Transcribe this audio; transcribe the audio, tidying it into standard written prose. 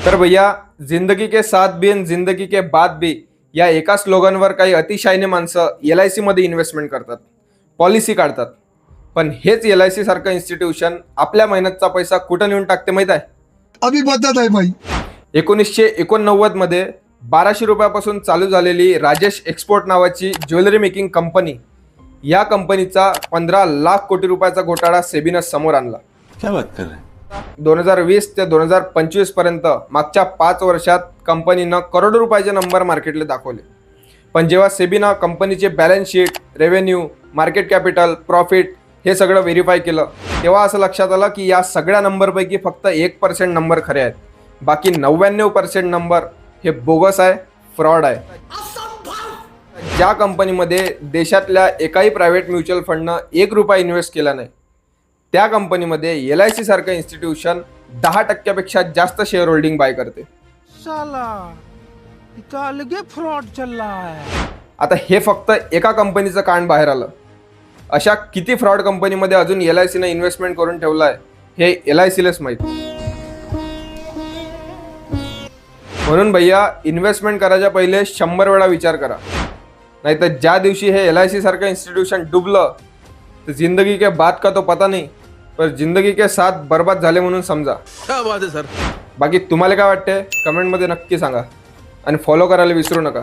तर भैया, जिंदगी के साथ भी आणि जिंदगी के बाद भी या एका स्लोगनवर काही अतिशयने माणसं LIC मध्ये इन्व्हेस्टमेंट करतात, पॉलिसी काढतात. पण हेच LIC सारखं इन्स्टिट्यूशन आपल्या मेहनतचा पैसा कुठं नेऊन टाकते माहित आहे? अभी बदत आहे भाई. 1989 मध्ये 1200 रुपयापासून चालू झालेली राजेश एक्सपोर्ट नावाची ज्वेलरी मेकिंग कंपनी, या कंपनीचा 15 लाख कोटी रुपयाचा घोटाळा सेबीनं समोर आणला. क्या बात कर रहे हैं? 2020 ते 2025 पर्यंत मागच्या 5 वर्षात कंपनीनं करोडो रुपयाचे नंबर मार्केटला दाखवले. पण जेव्हा सेबीनं कंपनीचे balance sheet, revenue, market capital, profit हे सगळं व्हेरीफाय केलं, तेव्हा असं लक्षात आलं की या सगळ्या नंबरपैकी फक्त 1% नंबर खरे आहेत. बाकी 99% नंबर हे बोगस आहे, फ्रॉड आहे. ज्या कंपनीमध्ये देशातल्या एकाही प्रायव्हेट म्युच्युअल फंडनं 1 रुपया इन्व्हेस्ट केला नाही, त्या कंपनीमध्ये LIC सारखं इन्स्टिट्यूशन 10% जास्त शेअर होल्डिंग बाय करते. साला इथं अलगे फ्रॉड चल रहा है. आता हे फक्त एका कंपनीचं कांड बाहेर आलं. अशा किती फ्रॉड कंपनीमध्ये अजून LICनं इन्व्हेस्टमेंट करून ठेवलं आहे हे LICलाच माहीत. म्हणून भैया, इन्व्हेस्टमेंट करायच्या पहिले 100 वेळा विचार करा. नाहीतर ज्या दिवशी हे LIC सारखं इन्स्टिट्यूशन डुबलं तर जिंदगी के बाद का तो पता नाही, पर जिंदगी के साथ बर्बाद झाले म्हणून समजा. क्या बात है सर. बाकी तुम्हाला काय वाटते कमेंटमध्ये नक्की सांगा आणि फॉलो करायला विसरू नका.